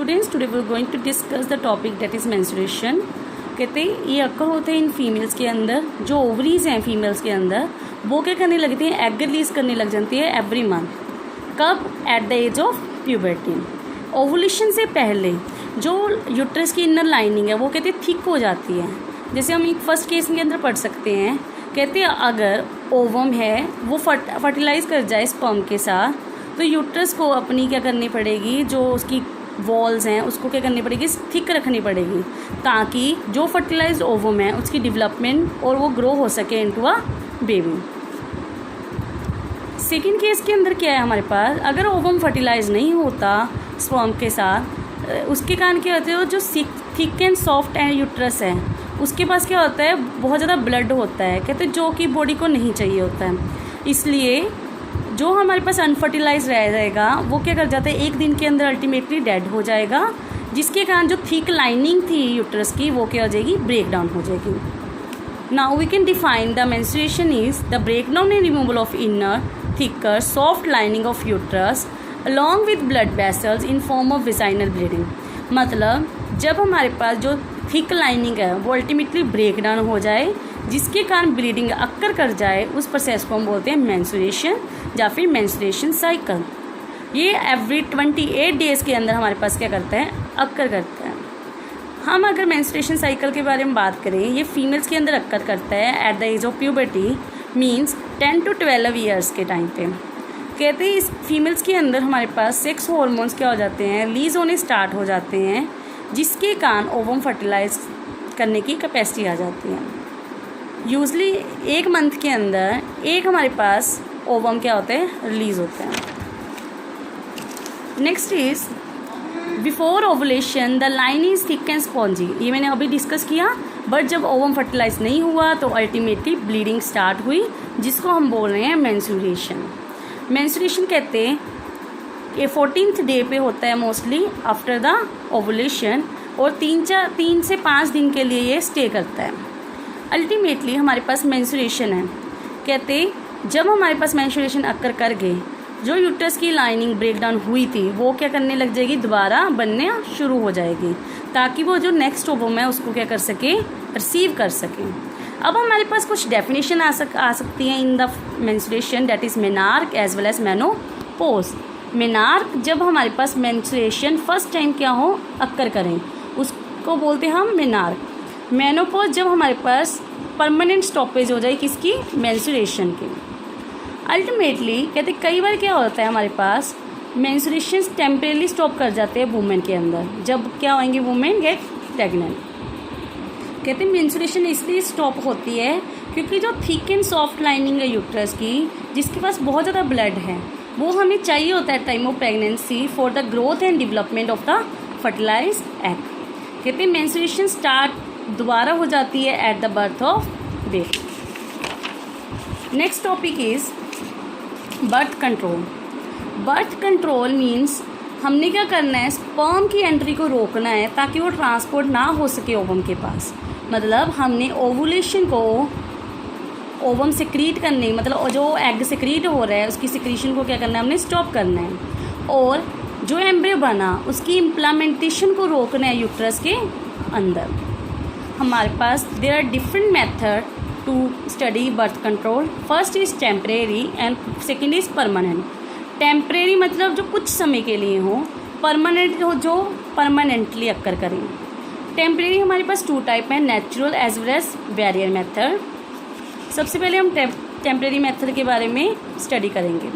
Students, today we are going to discuss the topic that is menstruation. कहते हैं ये occur होते हैं इन फीमेल्स के अंदर, जो ओवरीज हैं फीमेल्स के अंदर, वो क्या करने लगती हैं, एग रिलीज करने लग जाती है एवरी मंथ। कब? At the age of puberty. Ovulation से पहले जो यूट्रस की इनर लाइनिंग है वो कहते हैं थिक हो जाती है। जैसे हम एक फर्स्ट केस के अंदर पढ़ सकते हैं, कहते हैं अगर ओवम है वो फर्टिलाइज कर जाए स्पर्म के साथ, तो यूट्रस को अपनी क्या करनी पड़ेगी, जो उसकी वॉल्स हैं उसको क्या करनी पड़ेगी, थिक रखनी पड़ेगी, ताकि जो फर्टिलाइज्ड ओवम है उसकी डेवलपमेंट और वो ग्रो हो सके into a baby. Second case के अंदर क्या है हमारे पास, अगर ओवम फर्टिलाइज नहीं होता स्पर्म के साथ, उसके कारण क्या होता है, जो thick and soft and uterus है उसके पास क्या होता है, बहुत ज़्यादा ब्लड होता है, कहते हैं जो कि बॉडी को नहीं चाहिए होता है। इसलिए जो हमारे पास अनफर्टिलाइज रह जाएगा वो क्या कर जाता है, एक दिन के अंदर अल्टीमेटली डेड हो जाएगा, जिसके कारण जो थिक लाइनिंग थी यूट्रस की वो क्या हो जाएगी, ब्रेक डाउन हो जाएगी। Now we can define the menstruation is the break down and removal of inner thicker soft lining of uterus along with blood vessels in form of vaginal bleeding. मतलब जब हमारे पास जो थिक लाइनिंग है वो ultimately break down हो जाए, जिसके कारण ब्लीडिंग अक्कर कर जाए, उस प्रोसेस को हम बोलते हैं मेंस्ट्रुएशन या फिर मेंस्ट्रुएशन साइकिल। ये एवरी 28 डेज़ के अंदर हमारे पास क्या करता है, अक्कर करता है। हम अगर मेंस्ट्रुएशन साइकिल के बारे में बात करें, ये फीमेल्स के अंदर अक्कर करता है at the age of puberty, means 10 to 12 years के टाइम पे। कहते हैं इस फीमेल्स के अंदर हमारे पास सेक्स हॉर्मोन्स क्या हो जाते हैं, रिलीज होने स्टार्ट हो जाते हैं, जिसके कारण ओवम फर्टिलाइज करने की कैपेसिटी आ जाती है। यूजली एक मंथ के अंदर एक हमारे पास ओवम क्या होते हैं, रिलीज होते हैं। Next is before ovulation the line is thick and spongy. ये मैंने अभी डिस्कस किया, बट जब ओवम फर्टिलाइज नहीं हुआ तो अल्टीमेटली ब्लीडिंग स्टार्ट हुई, जिसको हम बोल रहे हैं मेंस्ट्रुएशन। मेंस्ट्रुएशन कहते हैं ये 14th डे पे होता है मोस्टली आफ्टर द ओवुलेशन, और 3 से 5 दिन के लिए ये स्टे करता है। अल्टीमेटली हमारे पास मेंस्ट्रुएशन है, कहते जब हमारे पास मेंस्ट्रुएशन अक्कर कर गए, जो यूट्रस की लाइनिंग ब्रेक डाउन हुई थी वो क्या करने लग जाएगी, दोबारा बनने शुरू हो जाएगी, ताकि वो जो नेक्स्ट ओवम है उसको क्या कर सके, रिसीव कर सके। अब हमारे पास कुछ डेफिनेशन आ सकती हैं in the menstruation, that is menarche as well as menopause. Menarche जब हमारे पास मेंस्ट्रुएशन फर्स्ट टाइम क्या हो, अक्कर करें, उसको बोलते हैं हम मेनार्क। मेनोपॉज जब हमारे पास परमानेंट स्टॉपेज हो जाए किसकी, मेंस्ट्रुएशन की। अल्टीमेटली कहते कई बार क्या होता है, हमारे पास मेंस्ट्रुएशन टेम्परेली स्टॉप कर जाते हैं वुमेन के अंदर, जब क्या होंगे, वुमेन गेट प्रेग्नेंट। कहते हैं मेंस्ट्रुएशन इसलिए स्टॉप होती है क्योंकि जो थिक एंड सॉफ्ट लाइनिंग है यूट्रस की, जिसके पास बहुत ज़्यादा ब्लड है, वो हमें चाहिए होता है time of pregnancy for the growth and development of the fertilize egg. कहते हैं मेंस्ट्रुएशन स्टार्ट दोबारा हो जाती है at the birth of baby. Next topic is birth control. Birth control means हमने क्या करना है, स्पर्म की एंट्री को रोकना है ताकि वो ट्रांसपोर्ट ना हो सके ओवम के पास। मतलब हमने ओवुलेशन को ओवम सिक्रीट करने, मतलब जो एग सिक्रीट हो रहा है उसकी सिक्रीशन को क्या करना है, हमने स्टॉप करना है, और जो एम्ब्रियो बना उसकी इम्प्लामेंटेशन को रोकना है यूट्रस के अंदर। हमारे पास there are different method to study birth control. First is temporary and second is permanent. Temporary मतलब जो कुछ समय के लिए हो, परमानेंट हो जो परमानेंटली अक्कर करें। टेम्परेरी हमारे पास 2 टाइप हैं, natural as well as barrier method. सबसे पहले हम टेम्परेरी मेथड के बारे में स्टडी करेंगे।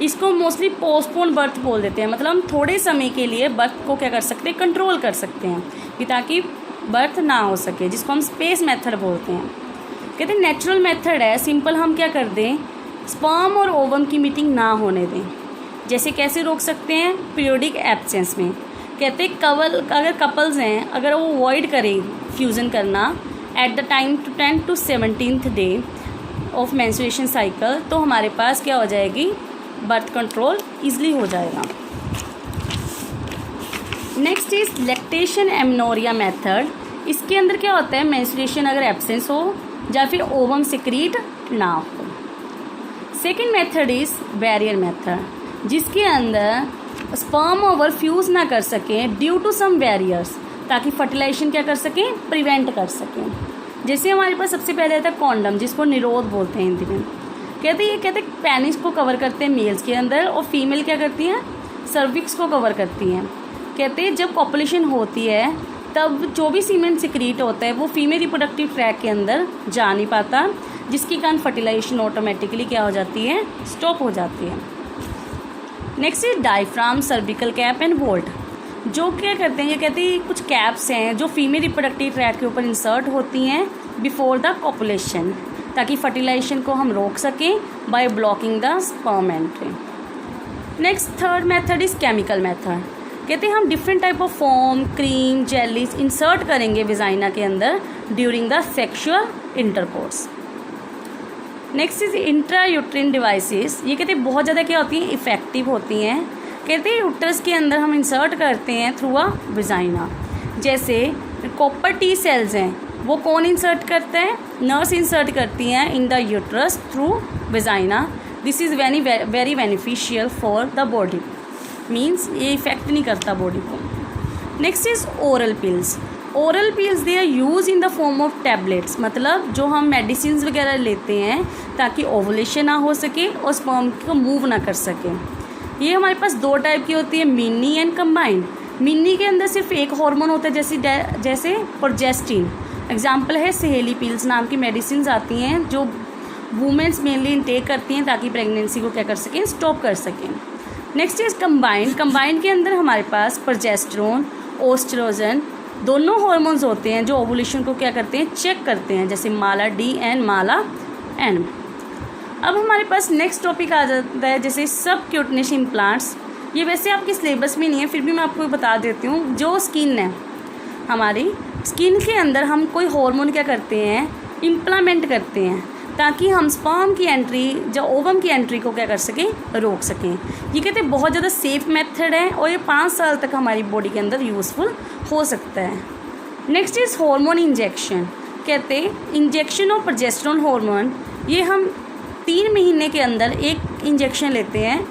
इसको मोस्टली पोस्टपोन बर्थ बोल देते हैं, मतलब हम थोड़े समय के लिए बर्थ को क्या कर सकते हैं, कंट्रोल कर सकते हैं कि ताकि बर्थ ना हो सके, जिसको हम स्पेस मेथड बोलते हैं। कहते हैं नेचुरल मेथड है, सिंपल हम क्या कर दें, स्पर्म और ओवम की मीटिंग ना होने दें। जैसे कैसे रोक सकते हैं, पीरियोडिक एब्सेंस में। कहते हैं अगर कपल्स हैं, अगर वो अवॉइड करें फ्यूज़न करना at the time to 10 to 17th day of menstruation cycle, तो हमारे पास क्या हो जाएगी, बर्थ कंट्रोल ईजिली हो जाएगा। Next is lactation amenorrhoea method. इसके अंदर क्या होता है, मेंस्ट्रुएशन अगर एब्सेंस हो या फिर ओवम सिक्रीट ना हो। Second method is barrier method, जिसके अंदर स्पर्म ओवर फ्यूज़ ना कर सकें ड्यू टू सम बैरियर्स, ताकि फर्टिलाइजेशन क्या कर सकें, प्रिवेंट कर सकें। जैसे हमारे पास सबसे पहले आता है कॉन्डम, जिसको निरोध बोलते हैं हिंदी में। कहते पेनिस को कवर करते हैं मेल्स के अंदर, और फीमेल क्या करती हैं, सर्विक्स को कवर करती हैं। कहते हैं जब पॉपुलेशन होती है तब जो भी सीमेंट सिक्रीट होता है वो फीमेल रिप्रोडक्टिव ट्रैक के अंदर जा नहीं पाता, जिसके कारण फर्टिलाइजेशन ऑटोमेटिकली क्या हो जाती है, स्टॉप हो जाती है। Next is diaphragm, cervical cap and volt. जो क्या करते हैं, ये कहते हैं कुछ कैप्स हैं जो फीमेल रिप्रोडक्टिव ट्रैक के ऊपर इंसर्ट होती हैं बिफोर द कॉपुलेशन, ताकि फर्टिलाइजेशन को हम रोक सकें by blocking the sperm entry. Next third method is chemical method. कहते हैं हम different type of foam, cream, jellies insert करेंगे विजाइना के अंदर during the sexual intercourse. Next is intrauterine devices. ये कहते हैं बहुत ज़्यादा क्या होती हैं, इफ़ेक्टिव होती हैं। कहते हैं यूट्रस के अंदर हम इंसर्ट करते हैं थ्रू अ विजाइना। जैसे कॉपर टी सेल्स हैं, वो कौन इंसर्ट करते हैं, नर्स इंसर्ट करती हैं in the uterus through vagina. This is very beneficial for the body, means ये इफेक्ट नहीं करता बॉडी को। Next is oral pills. Oral pills they are use in the form of tablets, मतलब जो हम medicine वगैरह लेते हैं ताकि ओवुलेशन ना हो सके और स्पर्म को मूव ना कर सके। ये हमारे पास दो टाइप की होती है, मिनी एंड कंबाइंड। मिनी के अंदर सिर्फ एक हार्मोन होता है, जैसे प्रोजेस्टिन। एग्जाम्पल है सहेली पिल्स नाम की मेडिसिन आती हैं जो वुमेन्स मेनली इनटेक करती हैं ताकि प्रेगनेंसी को क्या कर सकें, स्टॉप कर सकें। Next is combined. कंबाइंड के अंदर हमारे पास प्रोजेस्टेरोन, ओस्ट्रोजन दोनों हार्मोन्स होते हैं जो ओवुलेशन को क्या करते हैं, चेक करते हैं, जैसे माला डी एंड माला एन। अब हमारे पास नेक्स्ट टॉपिक आ जाता है जैसे सबक्यूटेनियस इम्प्लांट्स। ये वैसे आपके सिलेबस में नहीं है, फिर भी मैं आपको बता देती हूँ। जो स्किन है, हमारी स्किन के अंदर हम कोई हार्मोन क्या करते हैं, इम्प्लामेंट करते हैं ताकि हम स्पर्म की एंट्री, जो ओवम की एंट्री को क्या कर सकें, रोक सकें। ये कहते हैं बहुत ज़्यादा सेफ मेथड है और ये 5 साल तक हमारी बॉडी के अंदर यूज़फुल हो सकता है। Next is hormone injection. कहते हैं इंजेक्शन ऑफ प्रोजेस्टेरोन हार्मोन, ये हम 3 महीने के अंदर एक इंजेक्शन लेते हैं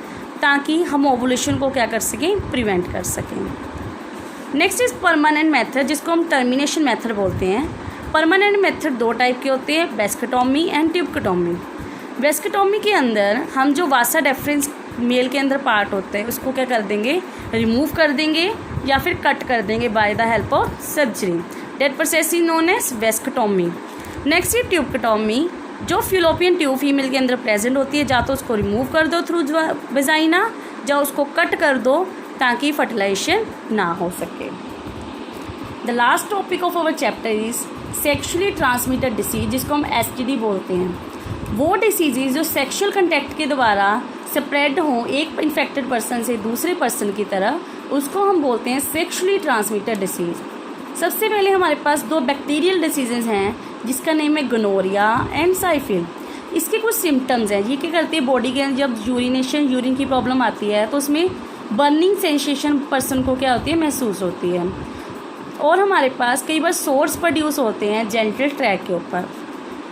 ताकि हम ओवुलेशन को क्या कर सकें, प्रिवेंट कर सकें। नेक्स्ट इज़ परमानेंट मेथड, जिसको हम टर्मिनेशन मेथड बोलते हैं। परमानेंट मेथड 2 टाइप के होते हैं, वेस्केटोमी एंड ट्यूबेक्टोमी। वेस्केटोमी के अंदर हम जो वासा डेफरेंस मेल के अंदर पार्ट होता है उसको क्या कर देंगे, रिमूव कर देंगे या फिर कट कर देंगे by the help of surgery. That process is known as vasectomy. Next is tubectomy, जो फ्यूलोपियन ट्यूब फीमेल के अंदर प्रेजेंट होती है, या तो उसको रिमूव कर दो थ्रू वेजाइना, या उसको कट कर दो ताकि फर्टिलाइजेशन ना हो सके। The last topic of our chapter is sexually transmitted disease, जिसको हम STD बोलते हैं। वो डिसीजेज जो सेक्शुअल कंटैक्ट के द्वारा स्प्रेड हों एक इन्फेक्टेड पर्सन से दूसरे पर्सन की तरह, उसको हम बोलते हैं सेक्शुअली ट्रांसमिटेड डिसीज। सबसे पहले हमारे पास 2 बैक्टीरियल डिसीजेज हैं जिसका नेम है गोनोरिया एंड साइफिल। इसके कुछ सिम्टम्स हैं। ये क्या करती है, बॉडी के अंदर जब यूरिन की प्रॉब्लम आती है तो उसमें बर्निंग सेंसेशन पर्सन को क्या होती है, महसूस होती है। और हमारे पास कई बार सोर्स प्रोड्यूस होते हैं जेनिटल ट्रैक के ऊपर।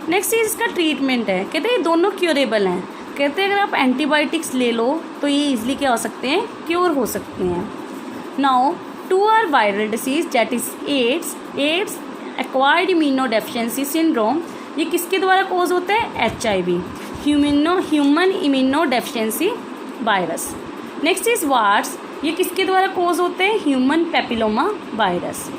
नेक्स्ट इसका ट्रीटमेंट है। कहते हैं ये दोनों क्योरेबल हैं। कहते हैं अगर आप एंटीबायोटिक्स ले लो तो ये इजीली क्या हो सकते हैं, क्योर हो सकते हैं। Now 2 are viral disease, that is AIDS acquired immunodeficiency syndrome. ये किसके द्वारा कोज होता है, HIV, human immunodeficiency virus. Next is wards, ये किसके द्वारा कोज होते हैं, ह्यूमन पेपिलोमा वायरस।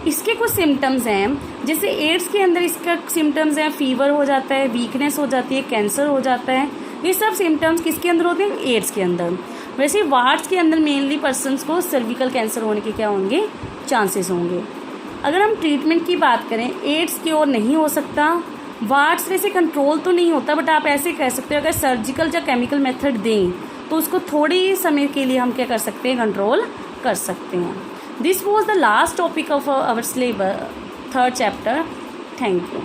इसके कुछ सिम्टम्स हैं, जैसे एड्स के अंदर इसका सिम्टम्स हैं, फीवर हो जाता है, वीकनेस हो जाती है, कैंसर हो जाता है। ये सब सिम्टम्स किसके अंदर होते हैं, एड्स के अंदर। वैसे वार्ड्स के अंदर मेनली पर्सनस को सर्विकल कैंसर होने के क्या होंगे, चांसेस होंगे। अगर हम ट्रीटमेंट की बात करें, एड्स क्योर नहीं हो सकता, वार्ड्स वैसे कंट्रोल तो नहीं होता, बट आप ऐसे कह सकते हो अगर सर्जिकल या केमिकल मेथड दें तो उसको थोड़ी समय के लिए हम क्या कर सकते हैं, कंट्रोल कर सकते हैं। This was the last topic of our syllabus 3rd chapter. Thank you.